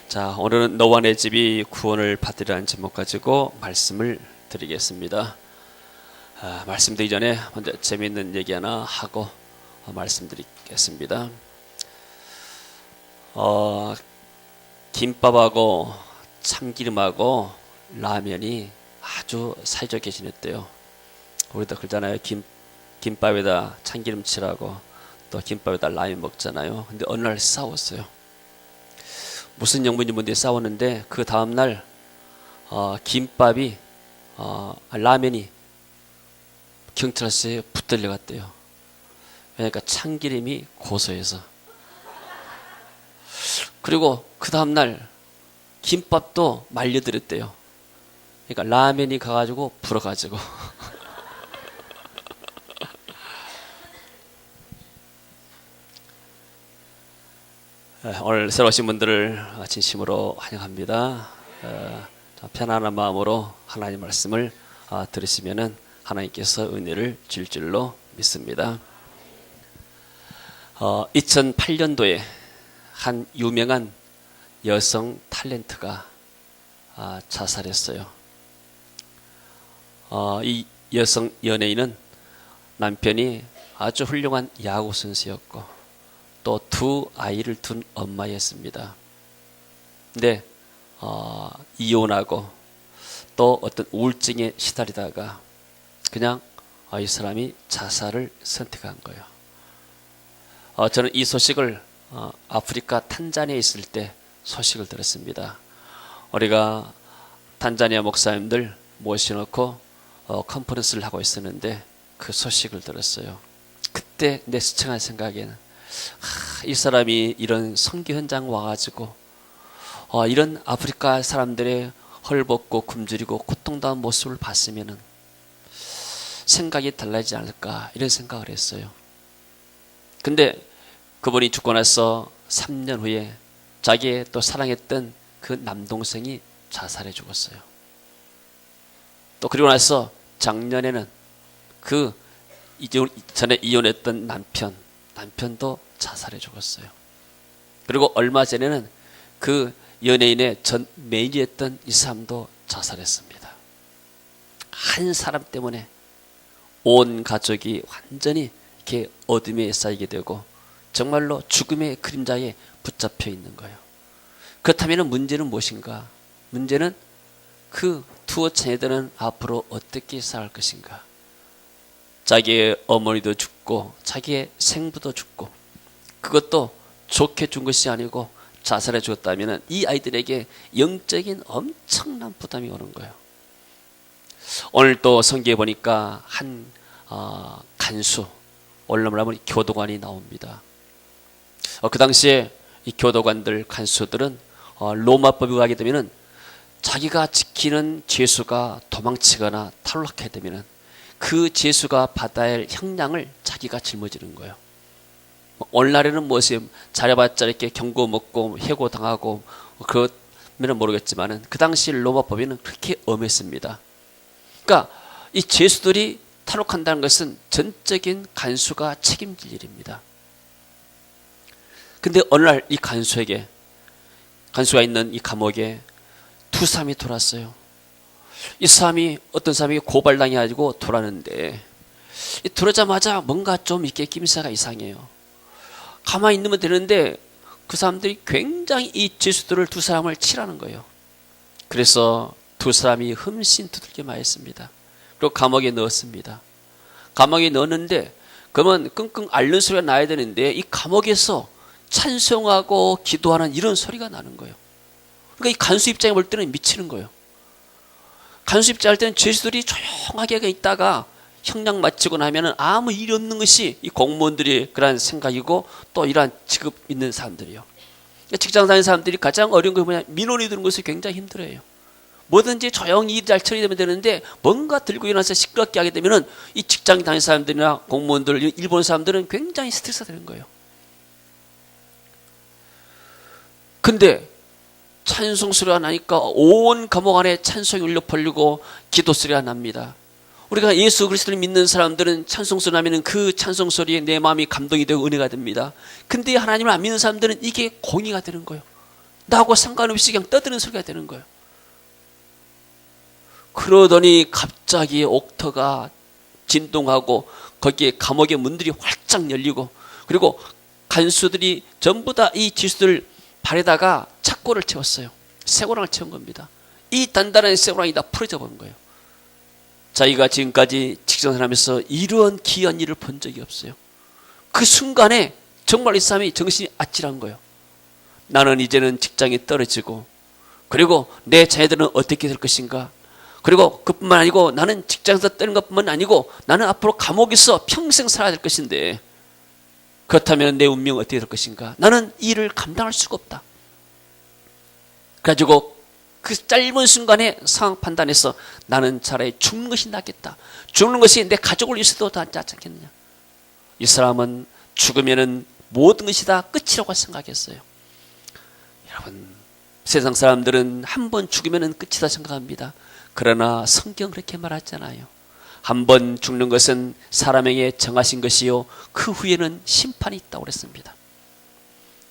자, 오늘은 너와 내 집이 구원을 받으리라는 제목 가지고 말씀을 드리겠습니다. 말씀드리기 전에 먼저 재미있는 얘기 하나 하고 말씀드리겠습니다. 김밥하고 참기름하고 라면이 아주 사이좋게 지냈대요. 우리도 그러잖아요. 김밥에다 참기름칠하고 또 김밥에다 라면 먹잖아요. 근데 어느 날 싸웠어요. 무슨 영문인지 뭔지 싸웠는데 그 다음날 김밥이 라면이 경찰서에 붙들려 갔대요. 그러니까 참기름이 고소해서. 그리고 그 다음날 김밥도 말려드렸대요. 그러니까 라면이 가가지고 불어가지고. 오늘 새로 오신 분들을 진심으로 환영합니다. 편안한 마음으로 하나님 말씀을 들으시면은 하나님께서 은혜를 줄 줄로 믿습니다. 2008년도에 한 유명한 여성 탤런트가 자살했어요. 이 여성 연예인은 남편이 아주 훌륭한 야구 선수였고 또 두 아이를 둔 엄마였습니다. 근데 이혼하고 또 어떤 우울증에 시달리다가 그냥 이 사람이 자살을 선택한 거예요. 저는 이 소식을 아프리카 탄자니아에 있을 때 소식을 들었습니다. 우리가 탄자니아 목사님들 모셔놓고 컨퍼런스를 하고 있었는데 그 소식을 들었어요. 그때 내 스쳐간 생각에는 이 사람이 이런 선교 현장 와가지고 이런 아프리카 사람들의 헐벗고 굶주리고 고통당한 모습을 봤으면은 생각이 달라지지 않을까 이런 생각을 했어요. 근데 그분이 죽고 나서 3년 후에 자기의 또 사랑했던 그 남동생이 자살해 죽었어요. 또 그리고 나서 작년에는 그 전에 이혼했던 남편도 자살해 죽었어요. 그리고 얼마 전에는 그 연예인의 전 매니저였던 이 사람도 자살했습니다. 한 사람 때문에 온 가족이 완전히 이렇게 어둠에 쌓이게 되고 정말로 죽음의 그림자에 붙잡혀 있는 거예요. 그렇다면 문제는 무엇인가? 문제는 그 두 자녀들은 앞으로 어떻게 살 것인가? 자기의 어머니도 죽고 자기의 생부도 죽고 그것도 좋게 준 것이 아니고 자살해 죽었다면 이 아이들에게 영적인 엄청난 부담이 오는 거예요. 오늘 또 성경에 보니까 한 간수, 원로를 하면 교도관이 나옵니다. 그 당시에 이 교도관들, 간수들은 로마법에 의하게 되면 자기가 지키는 죄수가 도망치거나 탈락하게 되면 그 죄수가 받아야 할 형량을 자기가 짊어지는 거예요. 오늘날에는 무엇이 잘해봤자 이렇게 경고 먹고 해고당하고 그러면 모르겠지만은 그 당시 로마법에는 그렇게 엄했습니다. 그러니까 이 죄수들이 탈옥한다는 것은 전적인 간수가 책임질 일입니다. 근데 어느 날 이 간수가 있는 이 감옥에 두 사람이 돌았어요. 이 사람이 어떤 사람이 고발당해가지고 돌았는데 들어오자마자 뭔가 좀 이렇게 낌새가 이상해요. 가만히 있으면 되는데 그 사람들이 굉장히 이 죄수들을 두 사람을 치라는 거예요. 그래서 두 사람이 흠씬 두들겨 맞았습니다. 그리고 감옥에 넣었습니다. 감옥에 넣었는데 그러면 끙끙 앓는 소리가 나야 되는데 이 감옥에서 찬송하고 기도하는 이런 소리가 나는 거예요. 그러니까 이 간수 입장에 볼 때는 미치는 거예요. 간수 입장에 할 때는 죄수들이 조용하게 있다가 형량 마치고 나면은 아무 일이 없는 것이 이 공무원들이 그런 생각이고 또 이러한 직업 있는 사람들이요. 직장 다니는 사람들이 가장 어려운 게 뭐냐? 민원이 드는 것이 굉장히 힘들어요. 뭐든지 조용히 일 잘 처리되면 되는데 뭔가 들고 일어나서 시끄럽게 하게 되면은 이 직장 다니는 사람들이나 공무원들, 일본 사람들은 굉장히 스트레스가 되는 거예요. 근데 찬송 소리가 나니까 온 감옥 안에 찬송이 울려 퍼지고 기도 소리가 납니다. 우리가 예수 그리스도를 믿는 사람들은 찬송소리 나면 그 찬송소리에 내 마음이 감동이 되고 은혜가 됩니다. 근데 하나님을 안 믿는 사람들은 이게 공의가 되는 거예요. 나하고 상관없이 그냥 떠드는 소리가 되는 거예요. 그러더니 갑자기 옥터가 진동하고 거기에 감옥의 문들이 활짝 열리고, 그리고 간수들이 전부 다 이 지수들 발에다가 착고를 채웠어요. 쇠고랑을 채운 겁니다. 이 단단한 쇠고랑이 다 풀어져 버린 거예요. 자기가 지금까지 직장생활하면서 이런 기이한 일을 본 적이 없어요. 그 순간에 정말 이 사람이 정신이 아찔한 거예요. 나는 이제는 직장이 떨어지고, 그리고 내 자녀들은 어떻게 될 것인가. 그리고 그뿐만 아니고 나는 직장에서 떠는 것뿐만 아니고 나는 앞으로 감옥에서 평생 살아야 될 것인데, 그렇다면 내 운명은 어떻게 될 것인가. 나는 이 일을 감당할 수가 없다. 그래가지고 그 짧은 순간에 상황 판단해서 나는 차라리 죽는 것이 낫겠다. 죽는 것이 내 가족을 위해서도 더 낫지 않겠느냐. 이 사람은 죽으면은 모든 것이 다 끝이라고 생각했어요. 여러분, 세상 사람들은 한 번 죽으면은 끝이다 생각합니다. 그러나 성경은 그렇게 말하잖아요. 한 번 죽는 것은 사람에게 정하신 것이요, 그 후에는 심판이 있다고 그랬습니다.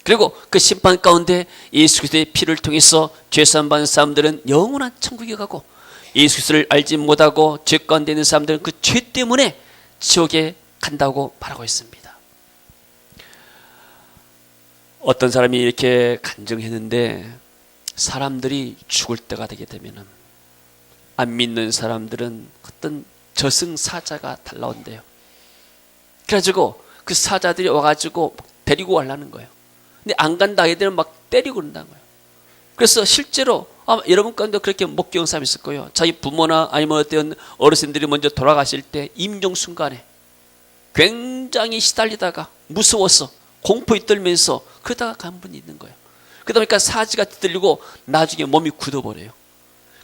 그리고 그 심판 가운데 예수 그리스도의 피를 통해서 죄사함 받은 사람들은 영원한 천국에 가고, 예수 그리스도를 알지 못하고 죄 가운데 있는 사람들은 그 죄 때문에 지옥에 간다고 말하고 있습니다. 어떤 사람이 이렇게 간증했는데, 사람들이 죽을 때가 되게 되면은 안 믿는 사람들은 어떤 저승사자가 달라온대요. 그래가지고 그 사자들이 와가지고 데리고 가려는 거예요. 근데 안 간다 애들은 막 때리고 그런다는 거예요. 그래서 실제로 여러분 가운데 그렇게 목격한 사람이 있을 거예요. 자기 부모나 아니면 어떤 어르신들이 먼저 돌아가실 때 임종 순간에 굉장히 시달리다가 무서워서 공포에 떨면서 그러다가 간 분이 있는 거예요. 그러다 보니까 사지가 뒤틀리고 나중에 몸이 굳어버려요.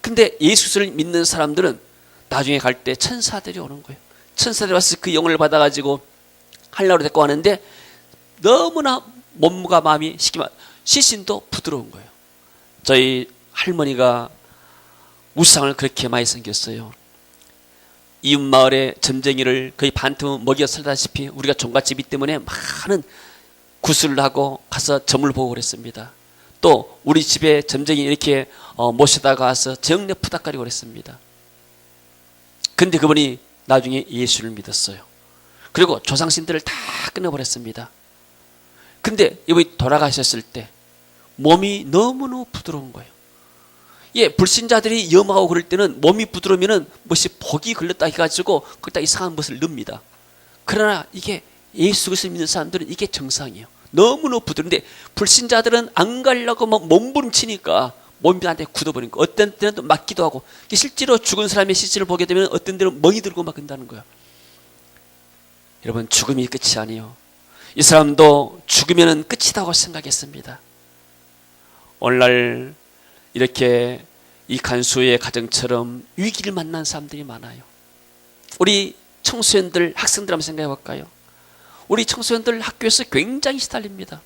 근데 예수를 믿는 사람들은 나중에 갈 때 천사들이 오는 거예요. 천사들이 와서 그 영혼을 받아가지고 하늘나라로 데리고 가는데, 너무나 몸과 마음이 시신도 부드러운 거예요. 저희 할머니가 우상을 그렇게 많이 생겼어요. 이웃마을에 점쟁이를 거의 반틈 먹여 살다시피 우리가 종갓집이 때문에 많은 구슬을 하고 가서 점을 보고 그랬습니다. 또 우리 집에 점쟁이 이렇게 모시다가 와서 정례 푸닥거리고 그랬습니다. 근데 그분이 나중에 예수를 믿었어요. 그리고 조상신들을 다 끊어버렸습니다. 근데 이분이 돌아가셨을 때 몸이 너무너무 부드러운 거예요. 예, 불신자들이 염하고 그럴 때는 몸이 부드러우면은 무엇이 복이 걸렸다 해가지고 거기다 이상한 것을 넣습니다. 그러나 이게 예수 그리스도 믿는 사람들은 이게 정상이에요. 너무너무 부드러운데 불신자들은 안 가려고 막 몸부림치니까 몸이 나한테 굳어버리니까 어떤 때는 또 맞기도 하고, 실제로 죽은 사람의 시체를 보게 되면 어떤 때는 멍이 들고 막 그런다는 거예요. 여러분, 죽음이 끝이 아니에요. 이 사람도 죽으면 끝이라고 생각했습니다. 오늘날 이렇게 이 간수의 가정처럼 위기를 만난 사람들이 많아요. 우리 청소년들, 학생들 한번 생각해 볼까요? 우리 청소년들 학교에서 굉장히 시달립니다.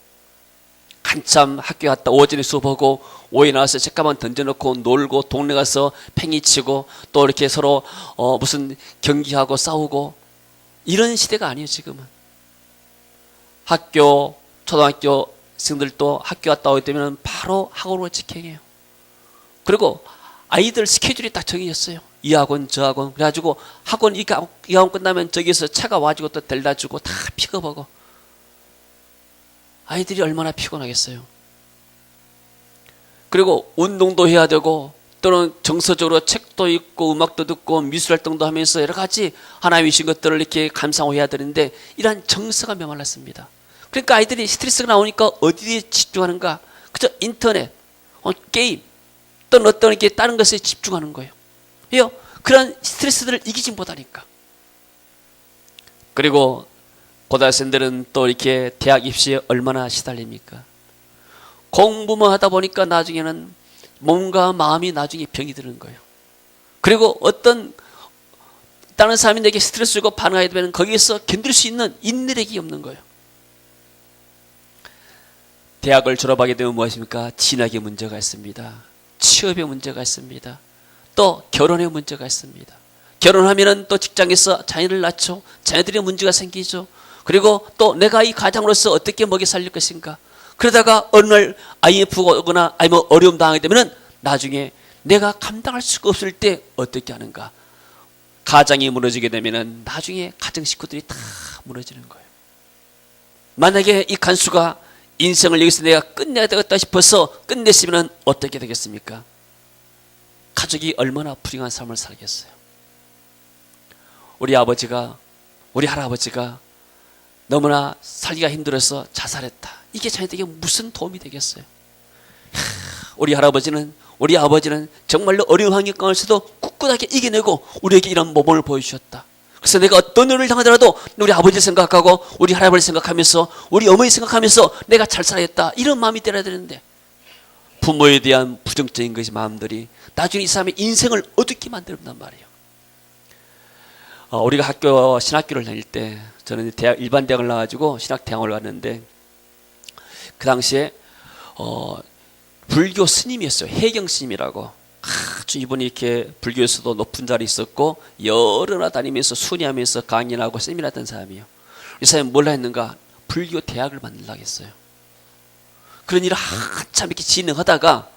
한참 학교 갔다 오전에 수업하고 오후에 나와서 책가방 던져놓고 놀고 동네 가서 팽이치고 또 이렇게 서로 무슨 경기하고 싸우고, 이런 시대가 아니에요. 지금은 학교 초등학교생들도 학교 갔다 오게 되면 바로 학원으로 직행해요. 그리고 아이들 스케줄이 딱 정해졌어요. 이 학원 저 학원. 그래가지고 학원 이 학원 끝나면 저기서 차가 와가지고 또 데려다 주고 다 픽업하고. 아이들이 얼마나 피곤하겠어요. 그리고 운동도 해야 되고, 또는 정서적으로 책도 읽고 음악도 듣고 미술활동도 하면서 여러 가지 하나님이 주신 것들을 이렇게 감상하고 해야 되는데, 이러한 정서가 메말랐습니다. 그러니까 아이들이 스트레스가 나오니까 어디에 집중하는가? 그저 인터넷, 게임, 또는 어떤 이렇게 다른 것에 집중하는 거예요. 왜요? 그런 스트레스들을 이기지 못하니까. 그리고 고등학생들은 또 이렇게 대학 입시에 얼마나 시달립니까? 공부만 하다 보니까 나중에는 몸과 마음이 나중에 병이 드는 거예요. 그리고 어떤 다른 사람이 내게 스트레스 주고 반응하게 되면 거기에서 견딜 수 있는 인내력이 없는 거예요. 대학을 졸업하게 되면 무엇입니까? 진학의 문제가 있습니다. 취업의 문제가 있습니다. 또 결혼의 문제가 있습니다. 결혼하면은 또 직장에서 자녀를 낳죠. 자녀들의 문제가 생기죠. 그리고 또 내가 이 가장으로서 어떻게 먹여 살릴 것인가. 그러다가 어느 날 IMF가 오거나 아니면 어려움 당하게 되면 나중에 내가 감당할 수가 없을 때 어떻게 하는가? 가장이 무너지게 되면 나중에 가정 식구들이 다 무너지는 거예요. 만약에 이 간수가 인생을 여기서 내가 끝내야 되겠다 싶어서 끝냈으면 어떻게 되겠습니까? 가족이 얼마나 불행한 삶을 살겠어요. 우리 아버지가, 우리 할아버지가 너무나 살기가 힘들어서 자살했다. 이게 자녀들에게 무슨 도움이 되겠어요? 우리 아버지는 정말로 어려운 환경 가운데서도 꿋꿋하게 이겨내고 우리에게 이런 모범을 보여주셨다. 그래서 내가 어떤 일을 당하더라도 우리 아버지 생각하고 우리 할아버지 생각하면서 우리 어머니 생각하면서 내가 잘 살아야겠다, 이런 마음이 들어야 되는데, 부모에 대한 부정적인 것이 마음들이 나중에 이 사람의 인생을 어둡게 만든단 말이에요. 우리가 신학교를 다닐 때, 저는 일반 대학을 나와가지고 신학대학을 갔는데, 그 당시에 불교 스님이었어요. 해경 스님이라고. 아주 이분이 이렇게 불교에서도 높은 자리에 있었고 여러 나라 다니면서 순회하면서 강연하고 세미나했던 사람이에요. 이 사람이 뭘 했는가? 불교 대학을 만들려고 했어요. 그런 일을 한참 이렇게 진행하다가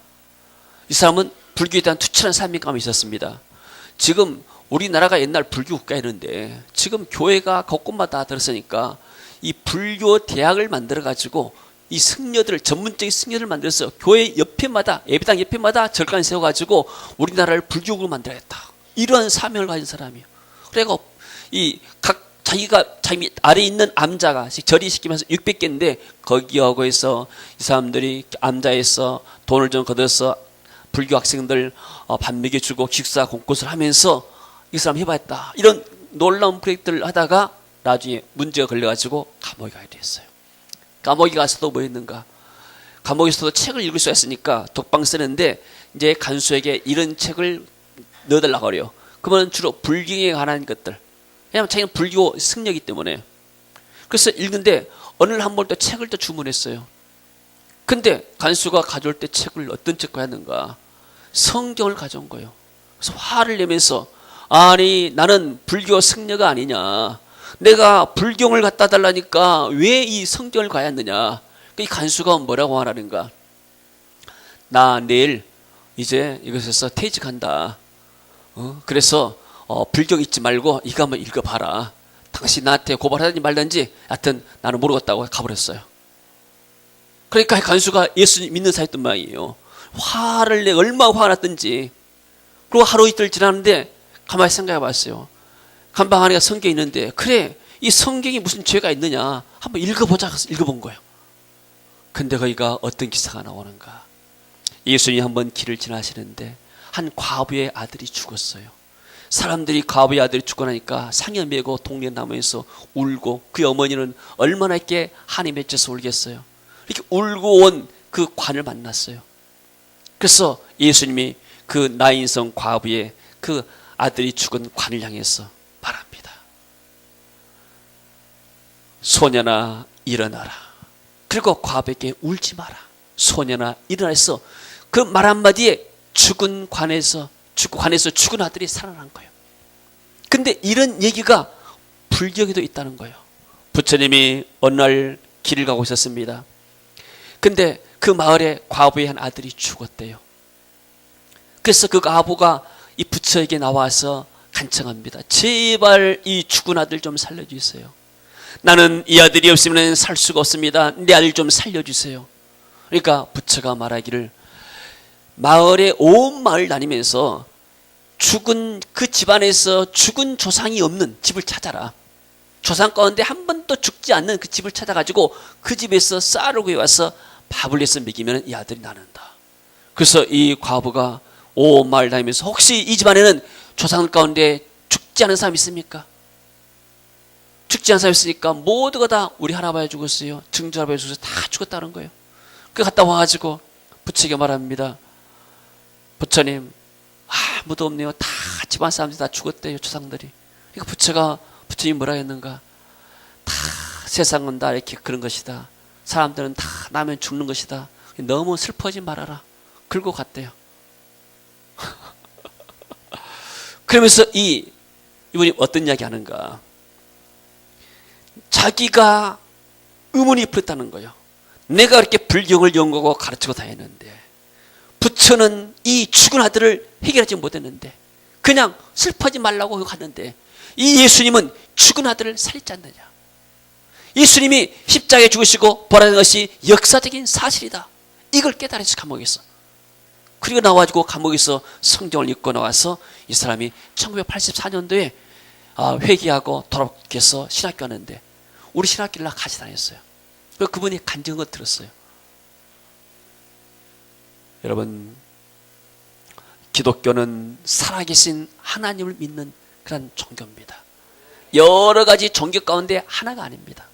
이 사람은 불교에 대한 투철한 사명감이 있었습니다. 지금 우리나라가 옛날 불교 국가였는데 지금 교회가 곳곳마다 들었으니까 이 불교 대학을 만들어 가지고 이 승려들, 전문적인 승려를 만들어서 교회 옆에마다, 예배당 옆에마다 절간 세워가지고 우리나라를 불교국으로 만들어야겠다, 이런 사명을 가진 사람이에요. 그래서 자기 아래에 있는 암자가 절의시키면서 600개인데 거기하고 해서 이 사람들이 암자에서 돈을 좀 걷어서 불교 학생들 밥 먹여주고 기숙사 공꽃을 하면서 이 사람 해봐야겠다, 이런 놀라운 프로젝트를 하다가 나중에 문제가 걸려가지고 감옥에 가게 됐어요. 감옥에 가서도 뭐 했는가? 감옥에서도 책을 읽을 수 있으니까 독방 쓰는데 이제 간수에게 이런 책을 넣어달라고 그래요. 그러면 주로 불경에 관한 것들. 왜냐하면 자기는 불교 승려이기 때문에. 그래서 읽는데 어느 날 한 번 또 책을 또 주문했어요. 근데 간수가 가져올 때 책을 어떤 책 가져왔는가? 성경을 가져온 거예요. 그래서 화를 내면서, 아니 나는 불교 승려가 아니냐, 내가 불경을 갖다 달라니까 왜 이 성경을 가야 했느냐. 이 간수가 뭐라고 하라는가? 나 내일 이제 이것에서 퇴직한다. 그래서 불경 잊지 말고 이거 한번 읽어봐라. 당신 나한테 고발하든지 말든지 하여튼 나는 모르겠다고 가버렸어요. 그러니까 간수가 예수님 믿는 사이였던 모양이에요. 화를 내 얼마나 화가 났던지. 그리고 하루 이틀 지났는데 가만히 생각해 봤어요. 감방 안에 성경이 있는데, 그래 이 성경이 무슨 죄가 있느냐 한번 읽어보자 해서 읽어본 거예요. 근데 거기가 어떤 기사가 나오는가? 예수님이 한번 길을 지나시는데 한 과부의 아들이 죽었어요. 사람들이 과부의 아들이 죽고 나니까 상여 메고 동네 나무에서 울고, 그 어머니는 얼마나 이렇게 한이 맺혀서 울겠어요. 이렇게 울고 온 그 관을 만났어요. 그래서 예수님이 그 나인성 과부의 그 아들이 죽은 관을 향해서 말합니다. 소년아 일어나라. 그리고 과부에게 울지 마라. 소년아 일어나 해서 그 말 한마디에 죽은 관에서 죽은 아들이 살아난 거예요. 근데 이런 얘기가 불교에도 있다는 거예요. 부처님이 어느 날 길을 가고 있었습니다. 근데 그 마을에 과부의 한 아들이 죽었대요. 그래서 그 과부가 이 부처에게 나와서 간청합니다. 제발 이 죽은 아들 좀 살려주세요. 나는 이 아들이 없으면 살 수가 없습니다. 내 아들 좀 살려주세요. 그러니까 부처가 말하기를, 마을에 온 마을 다니면서 죽은 그 집안에서 죽은 조상이 없는 집을 찾아라. 조상 가운데 한 번도 죽지 않는 그 집을 찾아가지고 그 집에서 쌀을 구해와서 밥을 내서 먹이면 이 아들이 나는다. 그래서 이 과부가 온 마을 다니면서 혹시 이 집안에는 조상 가운데 죽지 않은 사람이 있습니까? 죽지 않은 사람이 있으니까 모두가 다 우리 할아버지 죽었어요, 증조 할아버지 죽었어요, 다 죽었다는 거예요. 그 갔다 와가지고 부처에게 말합니다. 부처님 아무도 없네요. 다 집안 사람들이 다 죽었대요, 조상들이. 그러니까 부처님 뭐라 했는가? 다 세상은 다 이렇게 그런 것이다. 사람들은 다 나면 죽는 것이다. 너무 슬퍼하지 말아라. 그러고 갔대요. 그러면서 이분이 어떤 이야기 하는가? 자기가 의문이 풀렸다는 거예요. 내가 그렇게 불경을 연구하고 가르치고 다녔는데 부처는 이 죽은 아들을 해결하지 못했는데 그냥 슬퍼하지 말라고 갔는데 이 예수님은 죽은 아들을 살리지 않느냐. 예수님이 십자가에 죽으시고 부활하는 것이 역사적인 사실이다. 이걸 깨달아서 감옥에서. 그리고 나와가지고 감옥에서 성경을 읽고 나와서 이 사람이 1984년도에 회개하고 돌아오겠어 신학교 하는데 우리 신학교를 나 같이 다녔어요. 그분이 간증한 거 들었어요. 여러분, 기독교는 살아계신 하나님을 믿는 그런 종교입니다. 여러 가지 종교 가운데 하나가 아닙니다.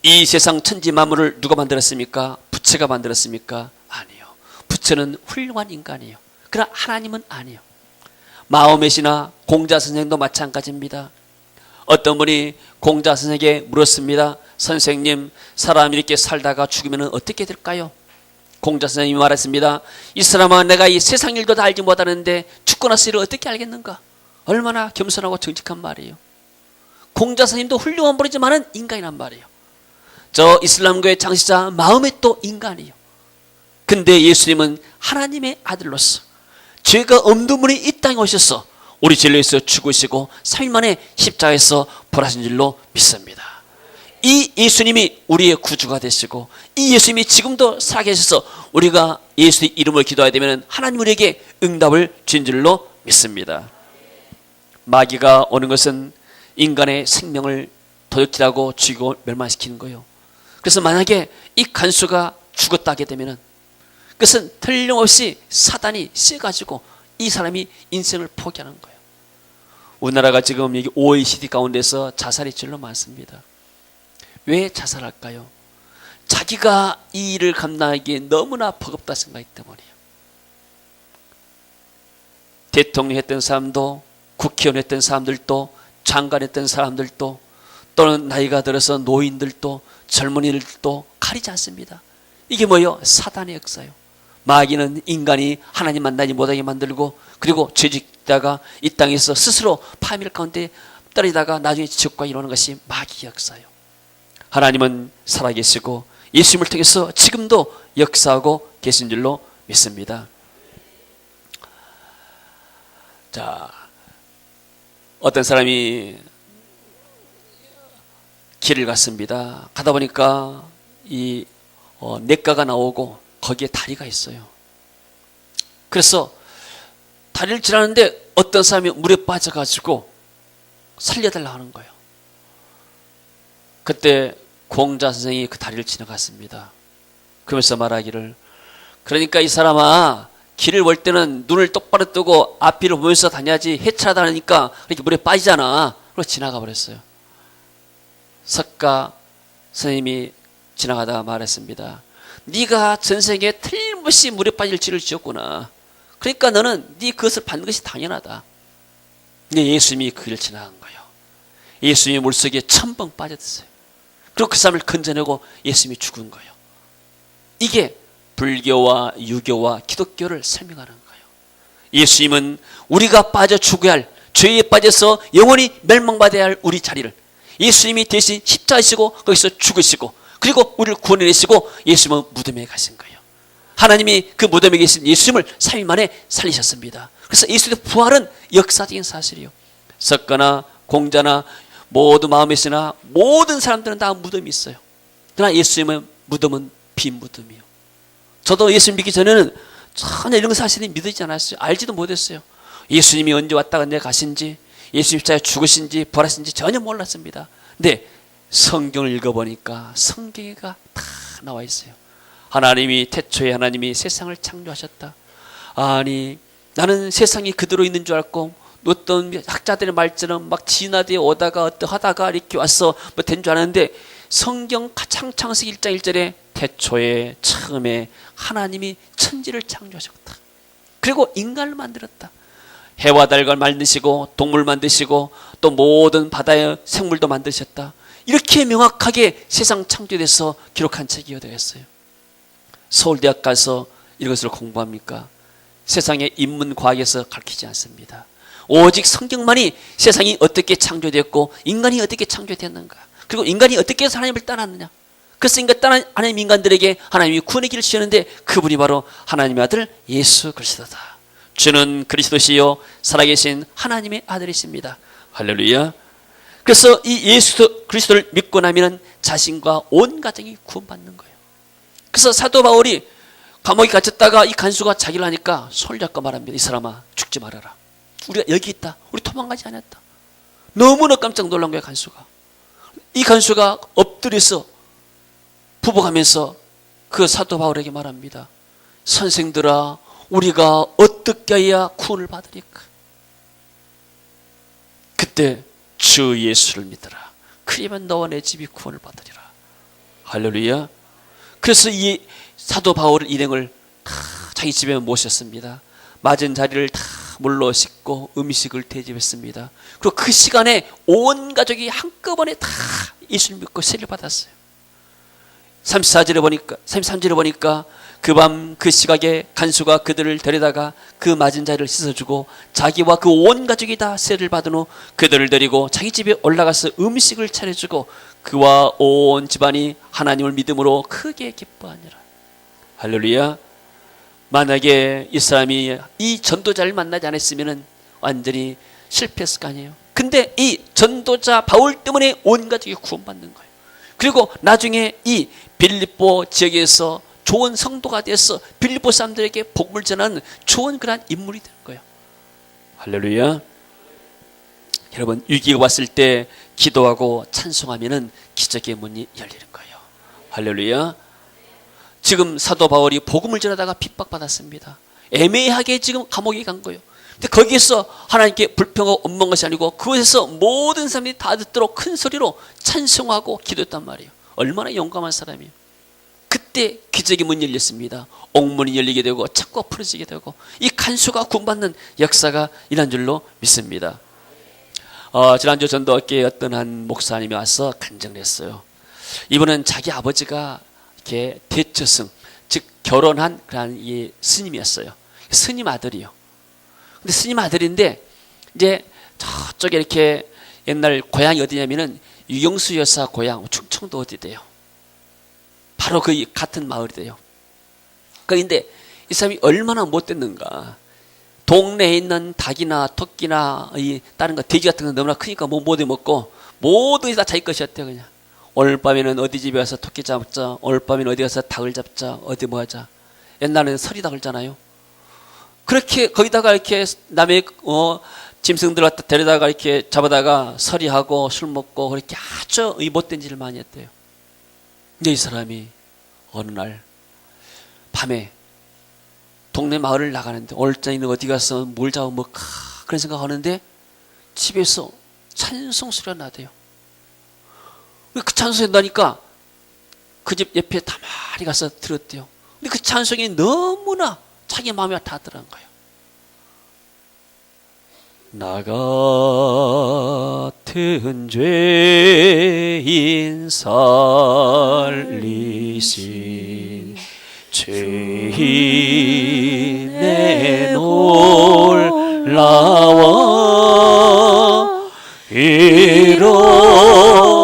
이 세상 천지 만물을 누가 만들었습니까? 부처가 만들었습니까? 아니요. 부처는 훌륭한 인간이에요. 그러나 하나님은 아니에요. 마호멧이나 공자 선생도 마찬가지입니다. 어떤 분이 공자 선생에게 물었습니다. 선생님, 사람이 이렇게 살다가 죽으면 어떻게 될까요? 공자 선생님이 말했습니다. 이 사람아, 내가 이 세상 일도 다 알지 못하는데 죽고 나서 일을 어떻게 알겠는가? 얼마나 겸손하고 정직한 말이에요. 공자 선생님도 훌륭한 분이지만은 인간이란 말이에요. 저 이슬람교의 창시자 마호멧도 인간이에요. 근데 예수님은 하나님의 아들로서 죄가 없는 분이 이 땅에 오셔서 우리 죄를 위해서 죽으시고 3일 만에 십자가에서 부활하신 줄로 믿습니다. 이 예수님이 우리의 구주가 되시고 이 예수님이 지금도 살아계셔서 우리가 예수의 이름을 기도해야 되면 하나님 우리에게 응답을 준 줄로 믿습니다. 마귀가 오는 것은 인간의 생명을 도둑질하고 죽이고 멸망시키는 거예요. 그래서 만약에 이 간수가 죽었다 하게 되면 그것은 틀림없이 사단이 씌어가지고 이 사람이 인생을 포기하는 거예요. 우리나라가 지금 여기 OECD 가운데서 자살이 제일로 많습니다. 왜 자살할까요? 자기가 이 일을 감당하기에 너무나 버겁다 생각하기 때문이에요. 대통령 했던 사람도, 국회의원 했던 사람들도, 장관 했던 사람들도, 또는 나이가 들어서 노인들도, 젊은이들도 가리지 않습니다. 이게 뭐예요? 사단의 역사예요. 마귀는 인간이 하나님 만나지 못하게 만들고 그리고 죄짓다가 이 땅에서 스스로 파멸 가운데 떨어지다가 나중에 지옥과 이루는 것이 마귀의 역사예요. 하나님은 살아계시고 예수님을 통해서 지금도 역사하고 계신 줄로 믿습니다. 자, 어떤 사람이 길을 갔습니다. 가다 보니까 이 냇가가 나오고 거기에 다리가 있어요. 그래서 다리를 지나는데 어떤 사람이 물에 빠져가지고 살려달라고 하는 거예요. 그때 공자 선생이 그 다리를 지나갔습니다. 그러면서 말하기를, 그러니까 이 사람아, 길을 볼 때는 눈을 똑바로 뜨고 앞뒤를 보면서 다녀야지 해치하다 하니까 이렇게 물에 빠지잖아. 그리고 지나가 버렸어요. 석가 선생님이 지나가다가 말했습니다. 네가 전생에 틀림없이 물에 빠질 죄를 지었구나. 그러니까 너는 네 그것을 받는 것이 당연하다. 근데 예수님이 그 길을 지나간 거예요. 예수님이 물속에 첨벙 빠졌어요. 그리고 그 사람을 건져내고 예수님이 죽은 거예요. 이게 불교와 유교와 기독교를 설명하는 거예요. 예수님은 우리가 빠져 죽어야 할, 죄에 빠져서 영원히 멸망받아야 할 우리 자리를 예수님이 대신 십자가시고 거기서 죽으시고 그리고 우리를 구원해내시고 예수님은 무덤에 가신 거예요. 하나님이 그 무덤에 계신 예수님을 3일 만에 살리셨습니다. 그래서 예수님의 부활은 역사적인 사실이에요. 석가나 공자나 모두 마호멧이나 모든 사람들은 다 무덤이 있어요. 그러나 예수님의 무덤은 빈 무덤이에요. 저도 예수님 믿기 전에는 전혀 이런 사실이 믿어지지 않았어요. 알지도 못했어요. 예수님이 언제 왔다 언제 가신지, 예수님 십자가에 죽으신지 부활하신지 전혀 몰랐습니다. 근데 성경을 읽어보니까 성경에가 다 나와 있어요. 하나님이 태초에 하나님이 세상을 창조하셨다. 아니, 나는 세상이 그대로 있는 줄 알고 어떤 학자들의 말처럼 막 진화되어 오다가 어떠하다가 이렇게 와서 뭐 된 줄 알았는데 성경 창세기 1장 1절에 태초에 처음에 하나님이 천지를 창조하셨다. 그리고 인간을 만들었다. 해와 달을 만드시고 동물 만드시고 또 모든 바다의 생물도 만드셨다. 이렇게 명확하게 세상 창조돼서 기록한 책이 되겠어요. 서울대학 가서 이것을 공부합니까? 세상의 인문과학에서 가르치지 않습니다. 오직 성경만이 세상이 어떻게 창조되었고 인간이 어떻게 창조되었는가, 그리고 인간이 어떻게 해서 하나님을 떠났느냐, 그래서 인간 하나님 인간들에게 하나님이 구원의 길을 주셨는데 그분이 바로 하나님의 아들 예수 그리스도다. 주는 그리스도시요 살아계신 하나님의 아들이십니다. 할렐루야. 그래서 이 예수 그리스도를 믿고 나면 자신과 온 가정이 구원받는 거예요. 그래서 사도 바울이 감옥에 갇혔다가 이 간수가 자기를 하니까 손을 잡고 말합니다. 이 사람아, 죽지 말아라. 우리가 여기 있다. 우리 도망가지 않았다. 너무나 깜짝 놀란 거예요, 간수가. 이 간수가 엎드려서 부복하면서 그 사도 바울에게 말합니다. 선생들아, 우리가 어떻게 해야 구원을 받으리까? 그때 주 예수를 믿어라. 그리면 너와 내 집이 구원을 받으리라. 할렐루야. 그래서 이 사도 바울은 일행을 다 자기 집에 모셨습니다. 맞은 자리를 다 물로 씻고 음식을 대접했습니다. 그리고 그 시간에 온 가족이 한꺼번에 다 예수를 믿고 세례를 받았어요. 34절에 보니까, 33절에 보니까 그 밤 그 시각에 간수가 그들을 데려다가 그 맞은 자리를 씻어주고 자기와 그 온 가족이 다 세례를 받은 후 그들을 데리고 자기 집에 올라가서 음식을 차려주고 그와 온 집안이 하나님을 믿음으로 크게 기뻐하니라. 할렐루야. 만약에 이 사람이 이 전도자를 만나지 않았으면 완전히 실패했을 거 아니에요. 근데 이 전도자 바울 때문에 온 가족이 구원받는 거예요. 그리고 나중에 이 빌립보 지역에서 좋은 성도가 돼서 빌립보 사람들에게 복음을 전하는 좋은 그런 인물이 되는 거예요. 할렐루야. 여러분, 위기가 왔을 때 기도하고 찬송하면은 기적의 문이 열리는 거예요. 할렐루야. 지금 사도 바울이 복음을 전하다가 핍박받았습니다. 애매하게 지금 감옥에 간 거예요. 근데 거기에서 하나님께 불평하고 원망한 것이 아니고 그곳에서 모든 사람들이 다 듣도록 큰 소리로 찬송하고 기도했단 말이에요. 얼마나 용감한 사람이에요. 그때 기적의 문이 열렸습니다. 옥문이 열리게 되고 창고가 풀어지게 되고 이 간수가 구원받는 역사가 일어난 줄로 믿습니다. 지난주 전도학교에 어떤 한 목사님이 와서 간증을 했어요. 이분은 자기 아버지가 이렇게 대처승, 즉 결혼한 그런 이 스님이었어요. 스님 아들이요. 근데 스님 아들인데 이제 저쪽에 이렇게 옛날 고향이 어디냐면은 유경수 여사 고향 충청도 어디 돼요. 바로 그 같은 마을이 돼요. 그런데 이 사람이 얼마나 못됐는가. 동네에 있는 닭이나 토끼나 이 다른 거 돼지 같은 거 너무나 크니까 뭐 못 먹고 모든 게 다 자기 것이었대요. 그냥 오늘 밤에는 어디 집에 가서 토끼 잡자, 오늘 밤에는 어디 가서 닭을 잡자, 어디 뭐 하자. 옛날에는 서리닭 을잖아요. 그렇게 거기다가 이렇게 남의 짐승들 갖다 데려다가 이렇게 잡아다가 서리하고 술 먹고 그렇게 아주 못된 짓을 많이 했대요. 근데 이 사람이 어느 날 밤에 동네 마을을 나가는데 오늘 저녁에는 어디 가서 뭘 잡아먹을까 그런 생각하는데 집에서 찬송 소리가 나대요. 그 찬송이 나니까 그 집 옆에 가만히 가서 들었대요. 근데 그 찬송이 너무나 자기 마음에 닿더란 거예요. 나 같은 죄인 살리신 죄인의 놀라워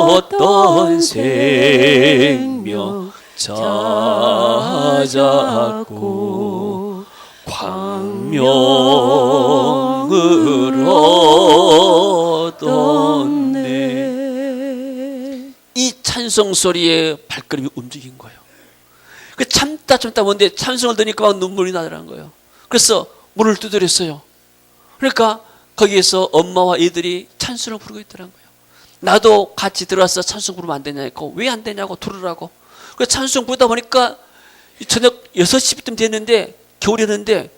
잃었던 생명 찾았고 광명을 얻었네. 이 찬송 소리에 발걸음이 움직인 거예요. 참다 뭔데 찬송을 들으니까 막 눈물이 나더라는 거예요. 그래서 문을 두드렸어요. 그러니까 거기에서 엄마와 애들이 찬송을 부르고 있더라는 거예요. 나도 같이 들어와서 찬송 부르면 안 되냐고. 왜 안 되냐고 들으라고. 그래서 찬송 부르다 보니까 저녁 6시쯤 됐는데 겨울이었는데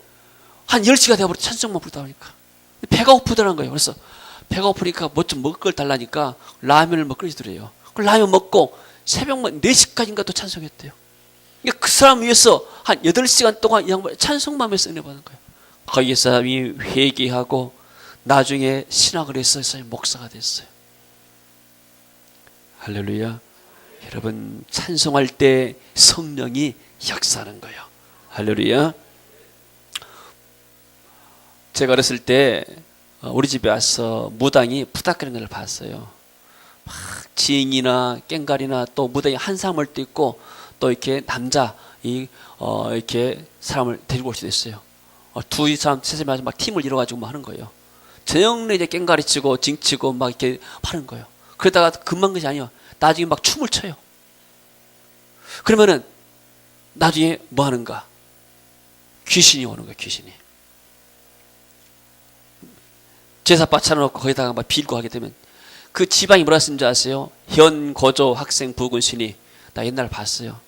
한 10시가 되어버려. 찬송만 부르다 보니까 배가 고프더라는 거예요. 그래서 배가 고프니까 뭐 좀 먹을 걸 달라니까 라면을 먹으시더래요. 그 라면 먹고 새벽 4시까지인가 또 찬송했대요. 그 사람 위해서 한 8시간 동안 이 양반 찬송만 하면서 은혜 받는 거예요. 거기 사람이 회개하고 나중에 신학을 했어요. 목사가 됐어요. 할렐루야. 여러분 찬송할 때 성령이 역사하는 거예요. 할렐루야. 제가 어렸을 때 우리 집에 와서 무당이 부닥거리는 걸 봤어요. 지잉이나 깽가리나 또 무당이 한 사람을 또 있고 또 이렇게 남자 이렇게 사람을 데리고 올 수도 있어요. 두 사람 세 사람이 막 팀을 이뤄가지고 막 하는 거예요. 저녁내 이제 깽가리 치고 징 치고 막 이렇게 하는 거예요. 그러다가 금방 것이 아니에요. 나중에 막 춤을 춰요. 그러면은 나중에 뭐 하는가? 귀신이 오는 거예요. 귀신이. 제사바 차려놓고 거기다가 막 빌고 하게 되면 그 지방이 뭐라 쓰는 줄 아세요? 현 거조 학생 부군 신이. 나 옛날에 봤어요.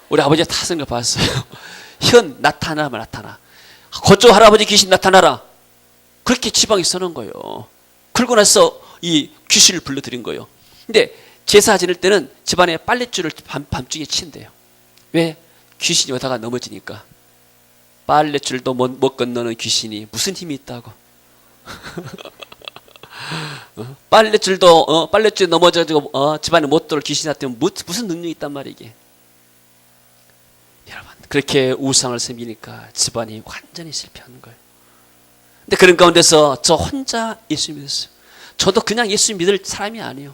우리 아버지가 다 쓴 거 봤어요. 현 나타나면 나타나. 거조 할아버지 귀신 나타나라. 그렇게 지방이 써놓은 거예요. 그러고 나서 이 귀신을 불러들인 거예요. 근데 제사 지낼 때는 집안에 빨랫줄을 밤중에 친대요. 왜? 귀신이 오다가 넘어지니까. 빨랫줄도 못 건너는 귀신이 무슨 힘이 있다고. 빨랫줄도 빨랫줄에 넘어져가지고 집안에 못 들어올 귀신이 나타나면 무슨 능력이 있단 말이야 이게. 여러분 그렇게 우상을 섬기니까 집안이 완전히 실패하는 거예요. 근데 그런 가운데서 저 혼자 예수 믿었어요. 저도 그냥 예수 믿을 사람이 아니에요.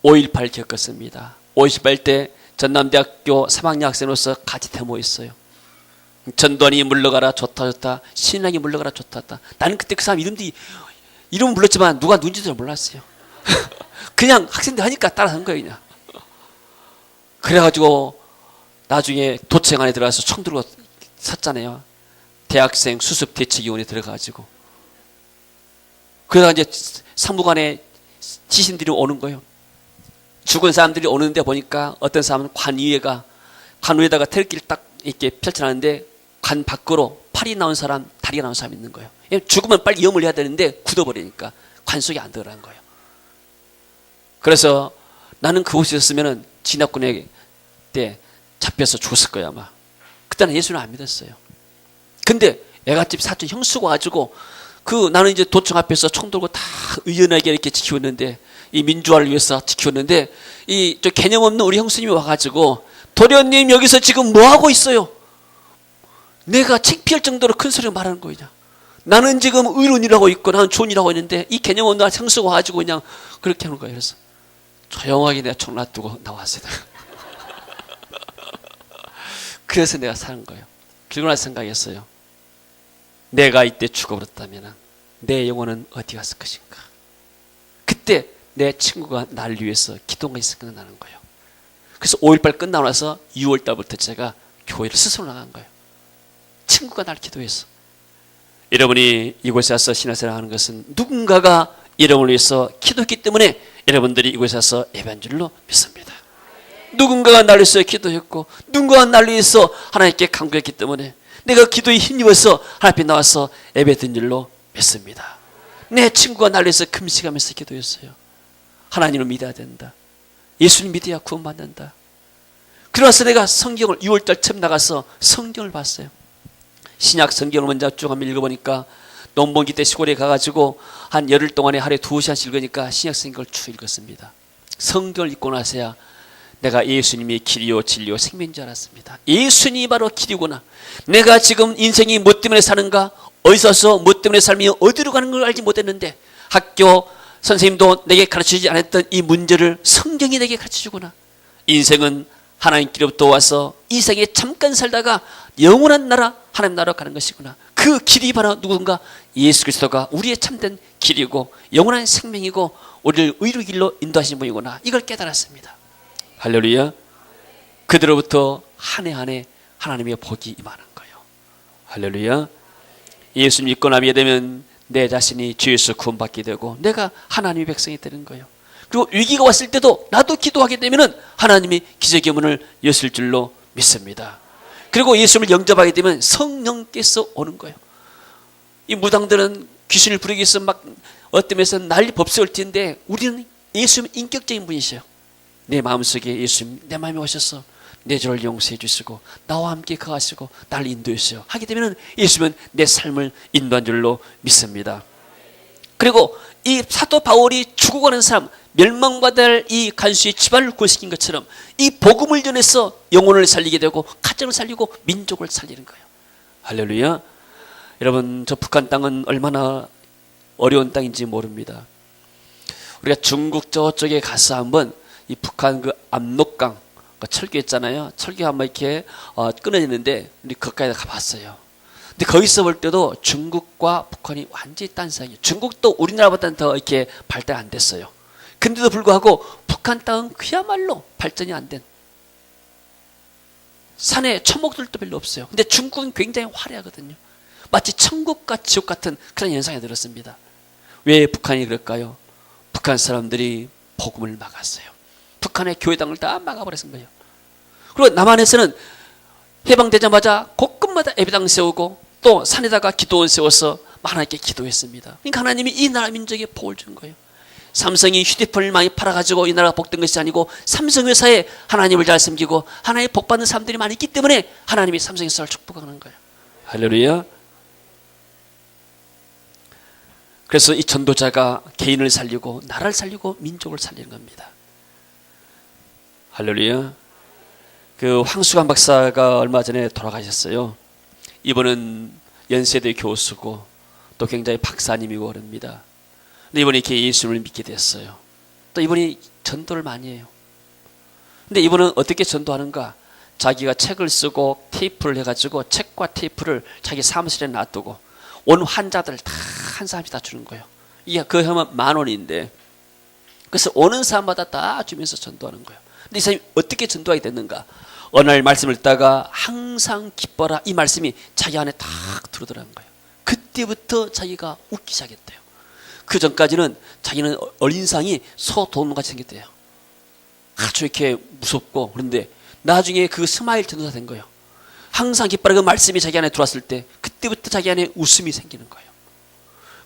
5.18 겪었습니다. 5.18 때 전남대학교 3학년 학생으로서 같이 데모했어요. 전두환이 물러가라 좋다 좋다, 신랑이 물러가라 좋다 좋다. 나는 그때 그 사람 이름은 불렀지만 누가 누군지도 몰랐어요. 그냥 학생들 하니까 따라한 거예요 그냥. 그래가지고 나중에 도청 안에 들어가서 총 들고 섰잖아요. 대학생 수습 대책위원회 들어가가지고. 그러다가 이제 상무관에 지신들이 오는 거예요. 죽은 사람들이 오는데 보니까 어떤 사람은 관 위에다가 태극기를 딱 이렇게 펼쳐놨는데 관 밖으로 팔이 나온 사람, 다리가 나온 사람이 있는 거예요. 죽으면 빨리 염을 해야 되는데 굳어버리니까 관 속에 안 들어간 거예요. 그래서 나는 그곳에 있었으면 진압군에 때 잡혀서 죽었을 거야 아마. 그때는 예수는 안 믿었어요. 근데 애갓집 사촌 형수가 와가지고 나는 이제 도청 앞에서 총 들고 다 의연하게 이렇게 지키웠는데 이 민주화를 위해서 지키웠는데 저 개념 없는 우리 형수님이 와가지고 도련님 여기서 지금 뭐 하고 있어요? 내가 창피할 정도로 큰 소리로 말하는 거냐? 나는 지금 의론이라고 있고 나는 존이라고 있는데 이 개념 없는 형수가 와가지고 그냥 그렇게 하는 거예요. 그래서 조용하게 내가 총 놔두고 나왔어요. 그래서 내가 사는 거예요. 그리고 나서 생각했어요. 내가 이때 죽어버렸다면 내 영혼은 어디 갔을 것인가? 그때 내 친구가 날 위해서 기도가 생각나는 거예요. 그래서 5.18 끝나고 나서 6월 달부터 제가 교회를 스스로 나간 거예요. 친구가 날 기도했어. 여러분이 이곳에 와서 신앙생활을 하는 것은 누군가가 여러분을 위해서 기도했기 때문에 여러분들이 이곳에 와서 예배한 줄로 믿습니다. 누군가가 날 위해서 기도했고 누군가가 날 위해서 하나님께 간구했기 때문에 내가 기도에 힘입어서 하나님 앞에 나와서 예배드린 줄로 믿습니다. 내 친구가 날 위해서 금식하면서 기도했어요. 하나님을 믿어야 된다. 예수님 믿어야 구원받는다. 그래서 내가 성경을 6월달 처음 나가서 성경을 봤어요. 신약 성경을 먼저 쭉 한번 읽어보니까 논봉기 때 시골에 가가지고 한 열흘 동안에 하루에 2시간씩 읽으니까 신약 성경을 쭉 읽었습니다. 성경을 읽고 나서야 내가 예수님이 길이요 진리요 생명인 줄 알았습니다. 예수님이 바로 길이구나. 내가 지금 인생이 뭐 때문에 사는가, 어디서 와서 뭐 때문에 삶이 어디로 가는 걸 알지 못했는데 학교 선생님도 내게 가르치지 않았던 이 문제를 성경이 내게 가르쳐주구나. 인생은 하나님께로부터 와서 이 세상에 잠깐 살다가 영원한 나라 하나님 나라로 가는 것이구나. 그 길이 바로 누군가 예수 그리스도가 우리의 참된 길이고 영원한 생명이고 우리를 의로 길로 인도하신 분이구나. 이걸 깨달았습니다. 할렐루야. 그대로부터 한 해 한 해 하나님의 복이 임하는 거예요. 할렐루야. 예수 믿고 나게 되면 내 자신이 죄에서 구원받게 되고 내가 하나님의 백성이 되는 거예요. 그리고 위기가 왔을 때도 나도 기도하게 되면 하나님이 기적의 문을 여실 줄로 믿습니다. 그리고 예수님을 영접하게 되면 성령께서 오는 거예요. 이 무당들은 귀신을 부르기 위해서 막 어떤 면에서 난리 법석을 띄는데 우리는 예수님은 인격적인 분이셔요. 내 마음속에 예수님 내 마음에 오셔서 내 죄를 용서해 주시고 나와 함께 거하시고 나를 인도해 주세요 하게 되면 예수님은 내 삶을 인도한 줄로 믿습니다. 그리고 이 사도 바울이 죽어가는 사람, 멸망받을 이 간수의 집안을 구원시킨 것처럼 이 복음을 전해서 영혼을 살리게 되고 가정을 살리고 민족을 살리는 거예요. 할렐루야. 여러분, 저 북한 땅은 얼마나 어려운 땅인지 모릅니다. 우리가 중국 저쪽에 가서 한번 이 북한 그 압록강 철교 있잖아요. 철교 한번 이렇게 끊어지는데 우리 거기까지 가봤어요. 근데 거기서 볼 때도 중국과 북한이 완전히 딴 사이예요. 중국도 우리나라보다는 더 이렇게 발달 안 됐어요. 근데도 불구하고 북한 땅은 그야말로 발전이 안 된, 산에 천목들도 별로 없어요. 근데 중국은 굉장히 화려하거든요. 마치 천국과 지옥 같은 그런 현상이 들었습니다. 왜 북한이 그럴까요? 북한 사람들이 복음을 막았어요. 북한의 교회당을 다 막아버렸은 거예요. 그리고 남한에서는 해방되자마자 곳곳마다 예배당 세우고 또 산에다가 기도원 세워서 하나님께 기도했습니다. 그러니까 하나님이 이 나라 민족에 복을 준 거예요. 삼성이 휴대폰을 많이 팔아가지고 이 나라가 복된 것이 아니고 삼성회사에 하나님을 잘 섬기고 하나님의 복받는 사람들이 많이 있기 때문에 하나님이 삼성회사를 축복하는 거예요. 할렐루야. 그래서 이 전도자가 개인을 살리고 나라를 살리고 민족을 살리는 겁니다. 할렐루야. 그 황수관 박사가 얼마 전에 돌아가셨어요. 이분은 연세대 교수고 또 굉장히 박사님이고 그럽니다. 근데 이분이 이렇게 예수님을 믿게 됐어요. 또 이분이 전도를 많이 해요. 근데 이분은 어떻게 전도하는가? 자기가 책을 쓰고 테이프를 해가지고 책과 테이프를 자기 사무실에 놔두고 온 환자들 다 한 사람씩 다 주는 거예요. 이게 그 하면 10,000원인데 그래서 오는 사람마다 다 주면서 전도하는 거예요. 근데 이 사람이 어떻게 전도하게 됐는가? 어느 날 말씀을 읽다가 항상 기뻐라 이 말씀이 자기 안에 딱 들어들어간 거예요. 그때부터 자기가 웃기 시작했대요. 그 전까지는 자기는 어린상이 소돔같이 생겼대요. 아주 이렇게 무섭고 그런데 나중에 그 스마일 전도사 된 거예요. 항상 기뻐라 그 말씀이 자기 안에 들어왔을 때 그때부터 자기 안에 웃음이 생기는 거예요.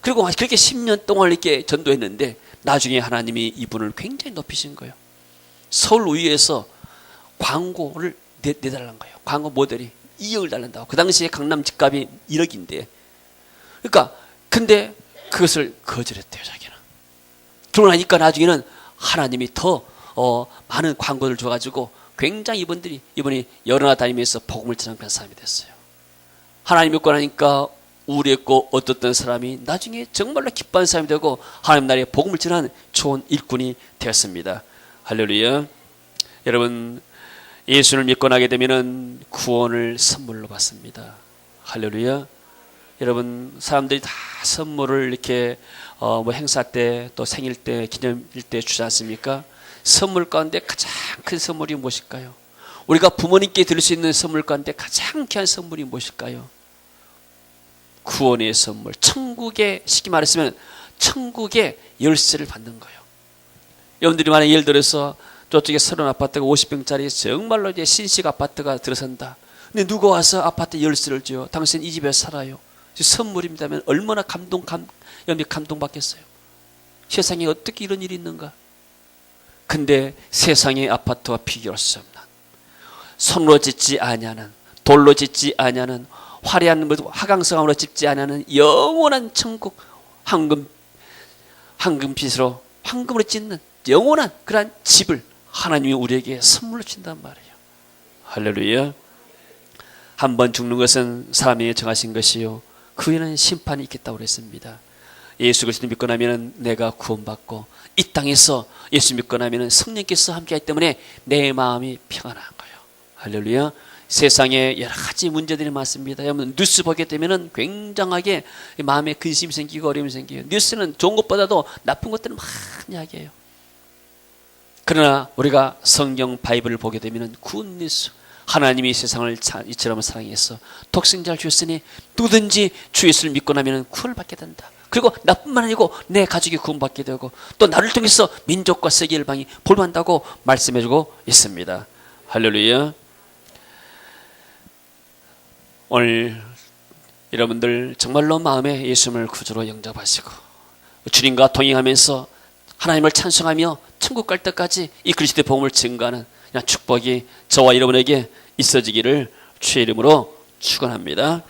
그리고 그렇게 10년 동안 이렇게 전도했는데 나중에 하나님이 이분을 굉장히 높이신 거예요. 서울 우유에서 광고를 내달라는 거예요. 광고 모델이 2억을 달란다고. 그 당시에 강남 집값이 1억인데 그러니까 근데 그것을 거절했대요. 자기는. 그러고 나니까 나중에는 하나님이 더 많은 광고를 줘가지고 굉장히 이분이 여러 나라 다니면서 복음을 전하는 그런 사람이 됐어요. 하나님 믿고 나니까 우울했고 어떻던 사람이 나중에 정말로 기뻐하는 사람이 되고 하나님 나라의 복음을 전하는 좋은 일꾼이 되었습니다. 할렐루야. 여러분 예수를 믿고 나게 되면은 구원을 선물로 받습니다. 할렐루야. 여러분 사람들이 다 선물을 이렇게 뭐 행사 때 또 생일 때 기념일 때 주지 않습니까? 선물 가운데 가장 큰 선물이 무엇일까요? 우리가 부모님께 드릴 수 있는 선물 가운데 가장 귀한 선물이 무엇일까요? 구원의 선물, 천국의, 쉽게 말했으면 천국의 열쇠를 받는 거예요. 여러분들이 만약 예를 들어서 저쪽에 30아파트가 50평짜리 정말로 이제 신식 아파트가 들어선다. 근데 누가 와서 아파트 열쇠를 줘요. 당신 이 집에 살아요. 선물입니다 하면 얼마나 감동받겠어요. 세상에 어떻게 이런 일이 있는가? 근데 세상의 아파트와 비교할 수 없는 손으로 짓지 아니하는 돌로 짓지 아니하는 화려한 화강성으로 짓지 아니하는 영원한 천국 황금빛으로 황금으로 짓는 영원한 그러한 집을 하나님이 우리에게 선물로 준단 말이에요. 할렐루야. 한 번 죽는 것은 사람이 정하신 것이요 그 후에는 심판이 있겠다고 그랬습니다. 예수 그리스도 믿고 나면 내가 구원받고 이 땅에서 예수 믿고 나면 성령께서 함께하기 때문에 내 마음이 평안한 거예요. 할렐루야. 세상에 여러 가지 문제들이 많습니다. 여러분 뉴스 보게 되면 굉장하게 마음에 근심이 생기고 어려움이 생겨요. 뉴스는 좋은 것보다도 나쁜 것들을 많이 이야기해요. 그러나 우리가 성경 바이블을 보게 되면 굿뉴스, 하나님이 세상을 이처럼 사랑해서 독생자를 주셨으니 누구든지 주 예수를 믿고 나면 구원을 받게 된다. 그리고 나뿐만 아니고 내 가족이 구원받게 되고 또 나를 통해서 민족과 세계 열방이 볼만하다고 말씀해주고 있습니다. 할렐루야. 오늘 여러분들 정말로 마음에 예수님을 구주로 영접하시고 주님과 동행하면서 하나님을 찬송하며 천국 갈 때까지 이 그리스도의 복음을 증거하는 축복이 저와 여러분에게 있어지기를 주의 이름으로 축원합니다.